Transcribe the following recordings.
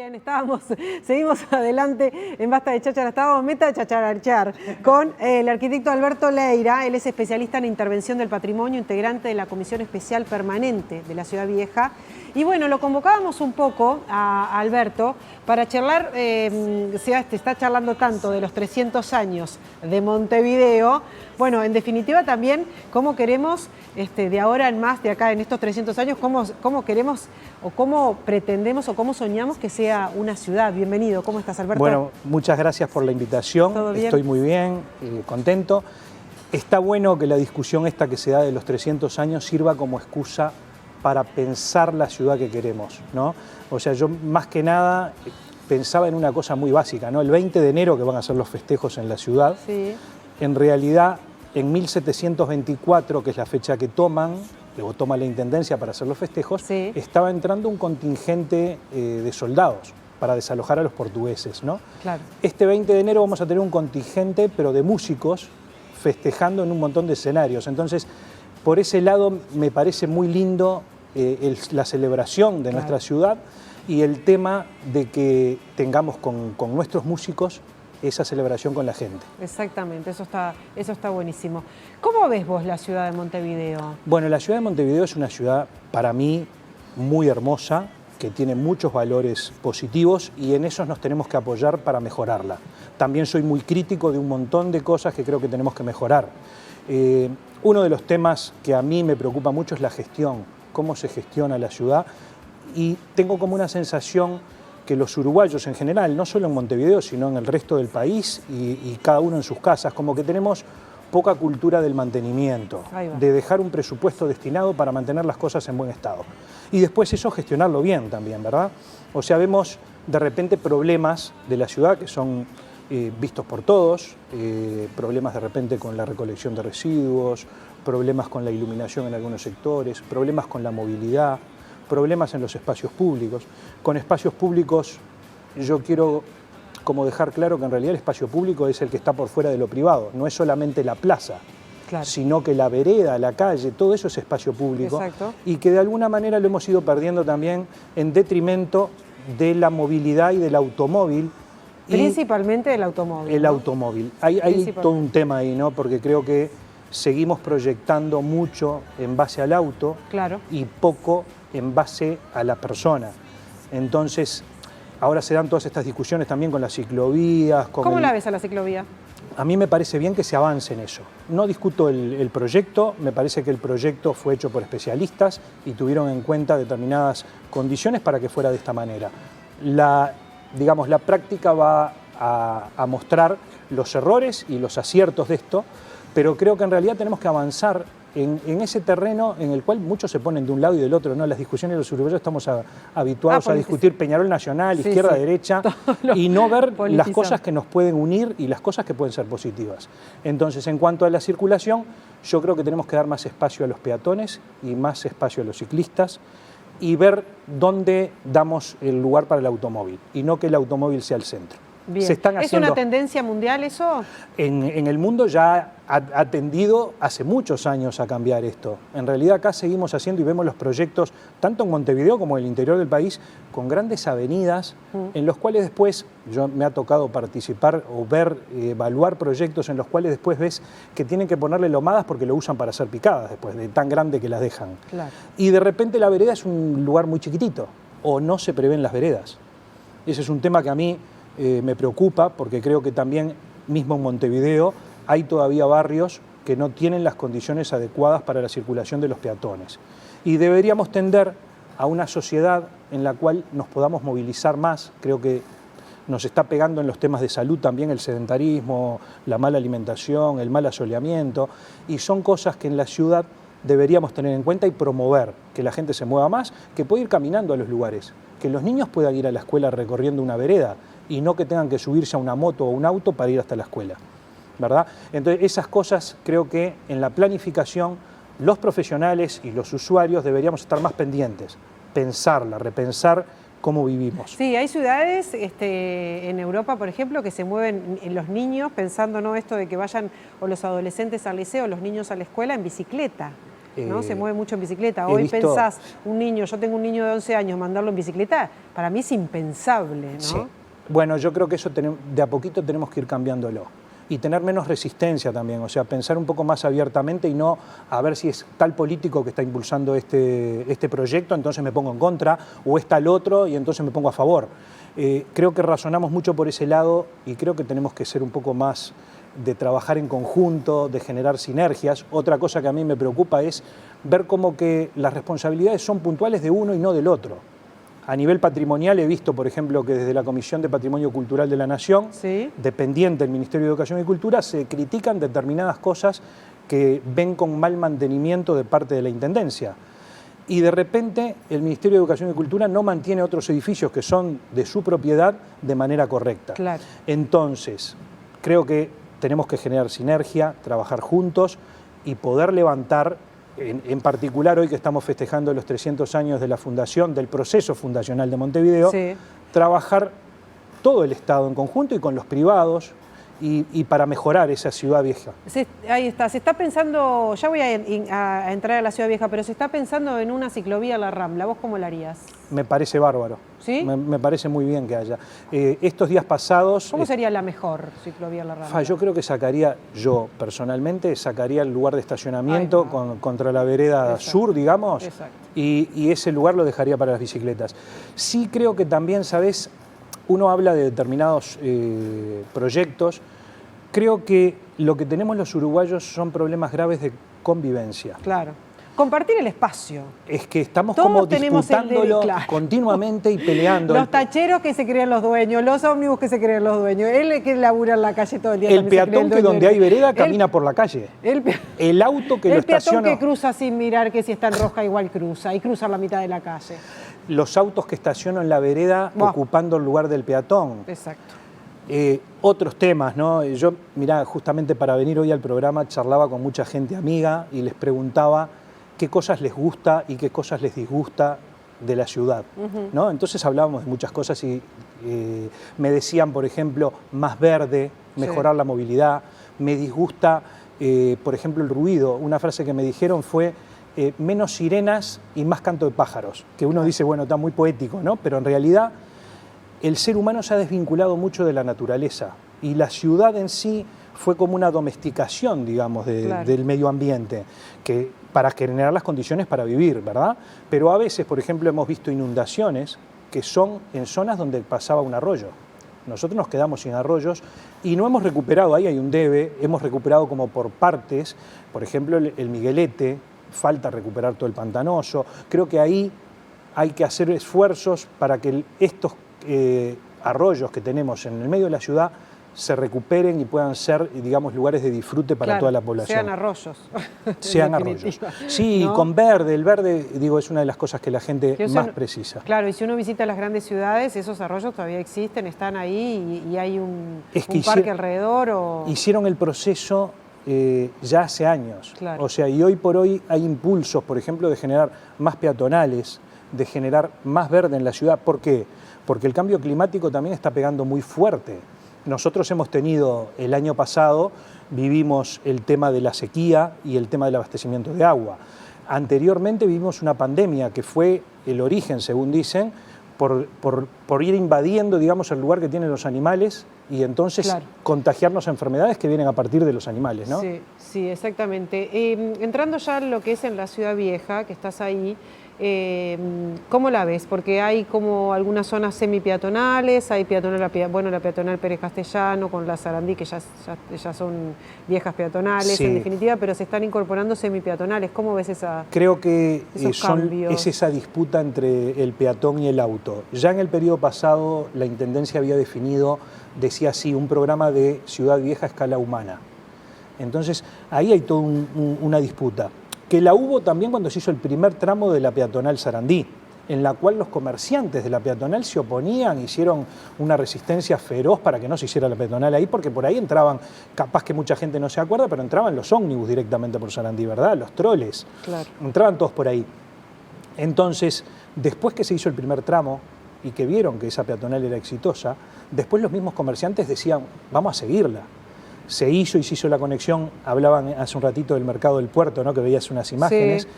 Bien, seguimos adelante en Basta de Cháchara, estábamos meta de chacharachar con el arquitecto Alberto Leira. Él es especialista en intervención del patrimonio, integrante de la Comisión Especial Permanente de la Ciudad Vieja. Y bueno, lo convocábamos un poco a Alberto para charlar, se está charlando tanto de los 300 años de Montevideo. Bueno, en definitiva también cómo queremos, de ahora en más, de acá en estos 300 años, cómo queremos o cómo pretendemos o cómo soñamos que sea una ciudad. Bienvenido, ¿cómo estás, Alberto? Bueno, muchas gracias por la invitación. ¿Todo bien? Estoy muy bien, contento. Está bueno que la discusión esta que se da de los 300 años sirva como excusa para pensar la ciudad que queremos, ¿no? O sea, yo más que nada pensaba en una cosa muy básica, ¿no? El 20 de enero, que van a ser los festejos en la ciudad, sí. En realidad, en 1724, que es la fecha que toma la Intendencia para hacer los festejos, sí, estaba entrando un contingente de soldados para desalojar a los portugueses, ¿no? Claro. Este 20 de enero vamos a tener un contingente, pero de músicos, festejando en un montón de escenarios. Entonces, por ese lado me parece muy lindo la celebración de nuestra ciudad y el tema de que tengamos con nuestros músicos esa celebración con la gente. Exactamente, eso está buenísimo. ¿Cómo ves vos la ciudad de Montevideo? Bueno, la ciudad de Montevideo es una ciudad, para mí, muy hermosa, que tiene muchos valores positivos y en esos nos tenemos que apoyar para mejorarla. También soy muy crítico de un montón de cosas que creo que tenemos que mejorar. Uno de los temas que a mí me preocupa mucho es la gestión, cómo se gestiona la ciudad, y tengo como una sensación que los uruguayos en general, no solo en Montevideo, sino en el resto del país y cada uno en sus casas, como que tenemos poca cultura del mantenimiento, de dejar un presupuesto destinado para mantener las cosas en buen estado. Y después eso gestionarlo bien también, ¿verdad? O sea, vemos de repente problemas de la ciudad que son vistos por todos, problemas de repente con la recolección de residuos, problemas con la iluminación en algunos sectores, problemas con la movilidad, problemas en los espacios públicos. Con espacios públicos yo quiero como dejar claro que en realidad el espacio público es el que está por fuera de lo privado, no es solamente la plaza, sino que la vereda, la calle, todo eso es espacio público. Exacto. Y que de alguna manera lo hemos ido perdiendo también en detrimento de la movilidad y del automóvil. Principalmente del automóvil. El ¿no? automóvil. Hay todo un tema ahí, ¿no? Porque creo que seguimos proyectando mucho en base al auto y poco en base a la persona. Entonces, ahora se dan todas estas discusiones también con las ciclovías. ¿Cómo la ves a la ciclovía? A mí me parece bien que se avance en eso. No discuto el proyecto, me parece que el proyecto fue hecho por especialistas y tuvieron en cuenta determinadas condiciones para que fuera de esta manera. La práctica va a mostrar los errores y los aciertos de esto, pero creo que en realidad tenemos que avanzar en ese terreno en el cual muchos se ponen de un lado y del otro, ¿no? Las discusiones de los uruguayos estamos habituados a discutir Peñarol Nacional, izquierda, derecha, y no ver las cosas que nos pueden unir y las cosas que pueden ser positivas. Entonces, en cuanto a la circulación, yo creo que tenemos que dar más espacio a los peatones y más espacio a los ciclistas y ver dónde damos el lugar para el automóvil y no que el automóvil sea el centro. Bien. ¿Es una tendencia mundial eso? En el mundo ya ha tendido hace muchos años a cambiar esto. En realidad acá seguimos haciendo y vemos los proyectos, tanto en Montevideo como en el interior del país, con grandes avenidas en los cuales después, me ha tocado participar o ver, evaluar proyectos en los cuales después ves que tienen que ponerle lomadas porque lo usan para hacer picadas después, de tan grande que las dejan. Claro. Y de repente la vereda es un lugar muy chiquitito, o no se prevén las veredas. Ese es un tema que a mí me preocupa porque creo que también mismo en Montevideo hay todavía barrios que no tienen las condiciones adecuadas para la circulación de los peatones. Y deberíamos tender a una sociedad en la cual nos podamos movilizar más. Creo que nos está pegando en los temas de salud también el sedentarismo, la mala alimentación, el mal asoleamiento, y son cosas que en la ciudad deberíamos tener en cuenta y promover, que la gente se mueva más, que pueda ir caminando a los lugares, que los niños puedan ir a la escuela recorriendo una vereda y no que tengan que subirse a una moto o un auto para ir hasta la escuela, ¿verdad? Entonces esas cosas creo que en la planificación los profesionales y los usuarios deberíamos estar más pendientes, pensarla, repensar cómo vivimos. Sí, hay ciudades en Europa, por ejemplo, que se mueven en los niños pensando, ¿no?, esto de que vayan o los adolescentes al liceo o los niños a la escuela en bicicleta. ¿no? Se mueve mucho en bicicleta. Hoy pensás, un niño, yo tengo un niño de 11 años, mandarlo en bicicleta, para mí es impensable, ¿no? Sí. Bueno, yo creo que eso de a poquito tenemos que ir cambiándolo. Y tener menos resistencia también, o sea, pensar un poco más abiertamente y no a ver si es tal político que está impulsando este proyecto, entonces me pongo en contra, o es tal otro y entonces me pongo a favor. Creo que razonamos mucho por ese lado y creo que tenemos que ser un poco más de trabajar en conjunto, de generar sinergias. Otra cosa que a mí me preocupa es ver cómo que las responsabilidades son puntuales de uno y no del otro. A nivel patrimonial he visto, por ejemplo, que desde la Comisión de Patrimonio Cultural de la Nación, ¿sí?, dependiente del Ministerio de Educación y Cultura, se critican determinadas cosas que ven con mal mantenimiento de parte de la Intendencia. Y de repente el Ministerio de Educación y Cultura no mantiene otros edificios que son de su propiedad de manera correcta. Claro. Entonces, creo que tenemos que generar sinergia, trabajar juntos y poder levantar, en particular hoy que estamos festejando los 300 años de la fundación, del proceso fundacional de Montevideo, sí, trabajar todo el Estado en conjunto y con los privados y para mejorar esa ciudad vieja. Ahí está, se está pensando, ya voy a entrar a la ciudad vieja, pero se está pensando en una ciclovía a la Rambla. ¿Vos cómo la harías? Me parece bárbaro. ¿Sí? Me parece muy bien que haya. Estos días pasados... ¿Cómo sería la mejor ciclovía a la Rambla? Yo creo que yo personalmente sacaría el lugar de estacionamiento contra la vereda sur, digamos, y ese lugar lo dejaría para las bicicletas. Sí creo que también, ¿sabés? Uno habla de determinados proyectos. Creo que lo que tenemos los uruguayos son problemas graves de convivencia. Claro. Compartir el espacio. Es que estamos como disputándolo continuamente y peleando. Los tacheros que se creen los dueños, los ómnibus que se creen los dueños, él que labura en la calle todo el día. El peatón que donde hay vereda camina por la calle. El auto que lo estaciona. El peatón que cruza sin mirar que si está en roja igual cruza, y cruza la mitad de la calle. Los autos que estacionan en la vereda ocupando el lugar del peatón. Exacto. Otros temas, ¿no? Yo, mirá, justamente para venir hoy al programa charlaba con mucha gente amiga y les preguntaba qué cosas les gusta y qué cosas les disgusta de la ciudad, ¿no? Entonces hablábamos de muchas cosas y me decían, por ejemplo, más verde, mejorar la movilidad. Me disgusta, por ejemplo, el ruido. Una frase que me dijeron fue menos sirenas y más canto de pájaros, que uno dice, bueno, está muy poético, ¿no? Pero en realidad el ser humano se ha desvinculado mucho de la naturaleza y la ciudad en sí fue como una domesticación, digamos, del medio ambiente, para generar las condiciones para vivir, ¿verdad? Pero a veces, por ejemplo, hemos visto inundaciones que son en zonas donde pasaba un arroyo. Nosotros nos quedamos sin arroyos y no hemos recuperado, ahí hay un debe, hemos recuperado como por partes, por ejemplo, el Miguelete, falta recuperar todo el Pantanoso. Creo que ahí hay que hacer esfuerzos para que estos arroyos que tenemos en el medio de la ciudad se recuperen y puedan ser, digamos, lugares de disfrute para toda la población. Sean arroyos. Sean arroyos. Sí, ¿no? Con verde. El verde, digo, es una de las cosas que la gente más precisa. Claro, y si uno visita las grandes ciudades, esos arroyos todavía existen, están ahí y hay un parque alrededor. Hicieron el proceso ya hace años. Claro. O sea, y hoy por hoy hay impulsos, por ejemplo, de generar más peatonales, de generar más verde en la ciudad. ¿Por qué? Porque el cambio climático también está pegando muy fuerte. Nosotros hemos tenido, el año pasado, vivimos el tema de la sequía y el tema del abastecimiento de agua. Anteriormente vivimos una pandemia que fue el origen, según dicen, por ir invadiendo, digamos, el lugar que tienen los animales y entonces contagiarnos enfermedades que vienen a partir de los animales, ¿no? Sí, sí, exactamente. Entrando ya en lo que es en la Ciudad Vieja, que estás ahí, ¿cómo la ves? Porque hay como algunas zonas semi-peatonales, hay la peatonal Pérez Castellano con la Sarandí, que ya son viejas peatonales, en definitiva, pero se están incorporando semi-peatonales. ¿Cómo ves esa? Creo que es esa disputa entre el peatón y el auto. Ya en el periodo pasado la Intendencia había definido, decía así, un programa de ciudad vieja a escala humana. Entonces ahí hay toda una disputa, que la hubo también cuando se hizo el primer tramo de la peatonal Sarandí, en la cual los comerciantes de la peatonal se oponían, hicieron una resistencia feroz para que no se hiciera la peatonal ahí, porque por ahí entraban, capaz que mucha gente no se acuerda, pero entraban los ómnibus directamente por Sarandí, ¿verdad? Los troles, entraban todos por ahí. Entonces, después que se hizo el primer tramo y que vieron que esa peatonal era exitosa, después los mismos comerciantes decían, vamos a seguirla. se hizo la conexión, hablaban hace un ratito del mercado del puerto, ¿no? Que veías unas imágenes.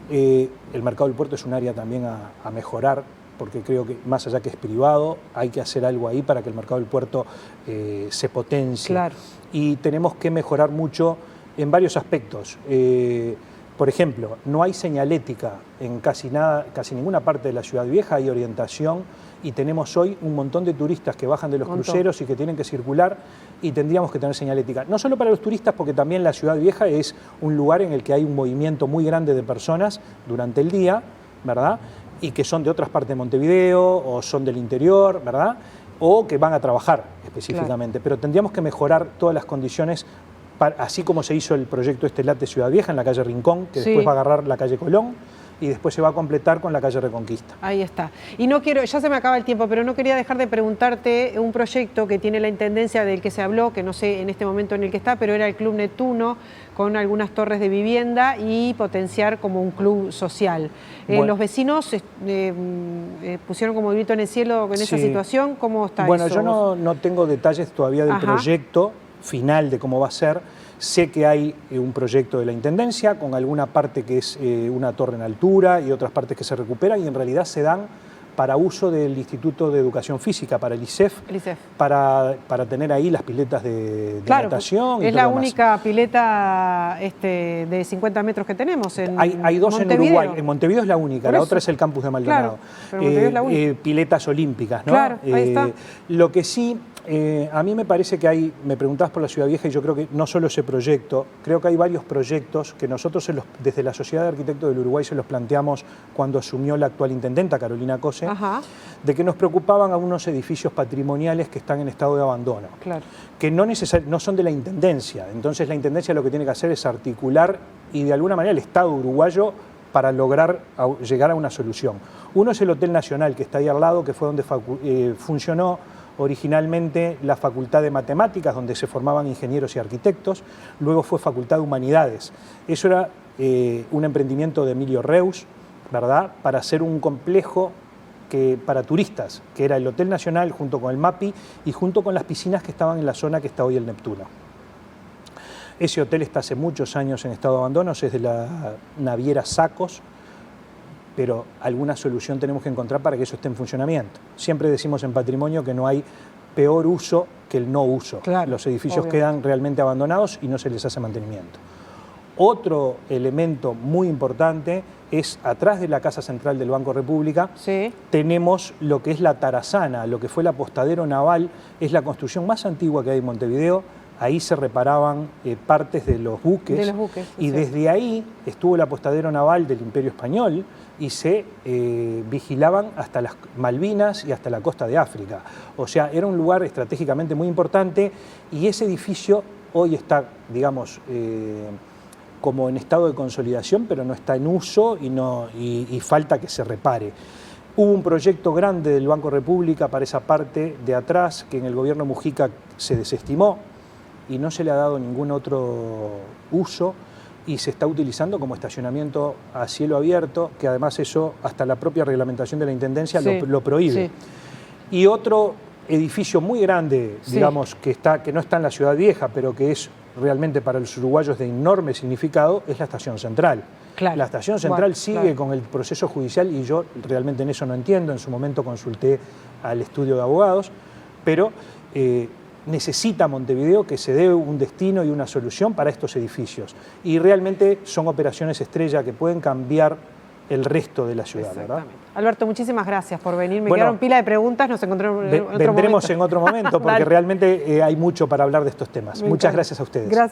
Sí. El mercado del puerto es un área también a mejorar, porque creo que más allá que es privado, hay que hacer algo ahí para que el mercado del puerto se potencie. Claro. Y tenemos que mejorar mucho en varios aspectos. Por ejemplo, no hay señalética en casi ninguna parte de la Ciudad Vieja, hay orientación y tenemos hoy un montón de turistas que bajan de los cruceros y que tienen que circular y tendríamos que tener señalética. No solo para los turistas, porque también la Ciudad Vieja es un lugar en el que hay un movimiento muy grande de personas durante el día, ¿verdad? Y que son de otras partes de Montevideo o son del interior, ¿verdad? O que van a trabajar específicamente. Claro. Pero tendríamos que mejorar todas las condiciones, así como se hizo el proyecto Late Ciudad Vieja en la calle Rincón, que después va a agarrar la calle Colón y después se va a completar con la calle Reconquista. Ahí está. Y no quiero, ya se me acaba el tiempo, pero no quería dejar de preguntarte un proyecto que tiene la Intendencia del que se habló, que no sé en este momento en el que está, pero era el Club Neptuno, con algunas torres de vivienda y potenciar como un club social. Bueno. Los vecinos pusieron como grito en el cielo en esa situación. ¿Cómo está eso? Bueno, yo no tengo detalles todavía del proyecto final de cómo va a ser. Sé que hay un proyecto de la Intendencia con alguna parte que es una torre en altura y otras partes que se recuperan y en realidad se dan para uso del Instituto de Educación Física, para el ISEF, para tener ahí las piletas de natación. Es la única pileta de 50 metros que tenemos en hay dos Montevideo. En Uruguay, en Montevideo es la única, la otra es el campus de Maldonado. Claro, pero Montevideo es la única. Piletas olímpicas, ¿no? Claro, ahí está. Lo que sí, a mí me parece que hay, me preguntabas por la Ciudad Vieja y yo creo que no solo ese proyecto, creo que hay varios proyectos que nosotros desde la Sociedad de Arquitectos del Uruguay se los planteamos cuando asumió la actual intendenta, Carolina Cose, de que nos preocupaban a unos edificios patrimoniales que están en estado de abandono, que no son de la Intendencia. Entonces la Intendencia lo que tiene que hacer es articular y de alguna manera el Estado uruguayo para lograr llegar a una solución. Uno es el Hotel Nacional, que está ahí al lado, que fue donde funcionó originalmente la Facultad de Matemáticas, donde se formaban ingenieros y arquitectos, luego fue Facultad de Humanidades. Eso era un emprendimiento de Emilio Reus, ¿verdad?, para hacer un complejo para turistas, que era el Hotel Nacional junto con el MAPI y junto con las piscinas que estaban en la zona que está hoy el Neptuno. Ese hotel está hace muchos años en estado de abandono, es de la naviera Sacos, pero alguna solución tenemos que encontrar para que eso esté en funcionamiento. Siempre decimos en patrimonio que no hay peor uso que el no uso. Claro, los edificios quedan realmente abandonados y no se les hace mantenimiento. Otro elemento muy importante es, atrás de la Casa Central del Banco República, tenemos lo que es la Tarazana, lo que fue el apostadero naval, es la construcción más antigua que hay en Montevideo. Ahí se reparaban partes de los buques, y desde ahí estuvo el apostadero naval del Imperio Español y se vigilaban hasta las Malvinas y hasta la costa de África. O sea, era un lugar estratégicamente muy importante y ese edificio hoy está, digamos, como en estado de consolidación, pero no está en uso y falta que se repare. Hubo un proyecto grande del Banco República para esa parte de atrás que en el gobierno Mujica se desestimó y no se le ha dado ningún otro uso y se está utilizando como estacionamiento a cielo abierto, que además eso hasta la propia reglamentación de la Intendencia lo prohíbe. Y otro edificio muy grande, digamos, que no está en la Ciudad Vieja, pero que es realmente para los uruguayos de enorme significado, es la Estación Central. La Estación Central sigue con el proceso judicial y yo realmente en eso no entiendo. En su momento consulté al estudio de abogados, pero necesita Montevideo que se dé un destino y una solución para estos edificios. Y realmente son operaciones estrella que pueden cambiar el resto de la ciudad, ¿verdad? Alberto, muchísimas gracias por venir. Me quedaron pila de preguntas, nos encontramos en otro momento. Vendremos en otro momento porque realmente hay mucho para hablar de estos temas. Muchas gracias a ustedes. Gracias.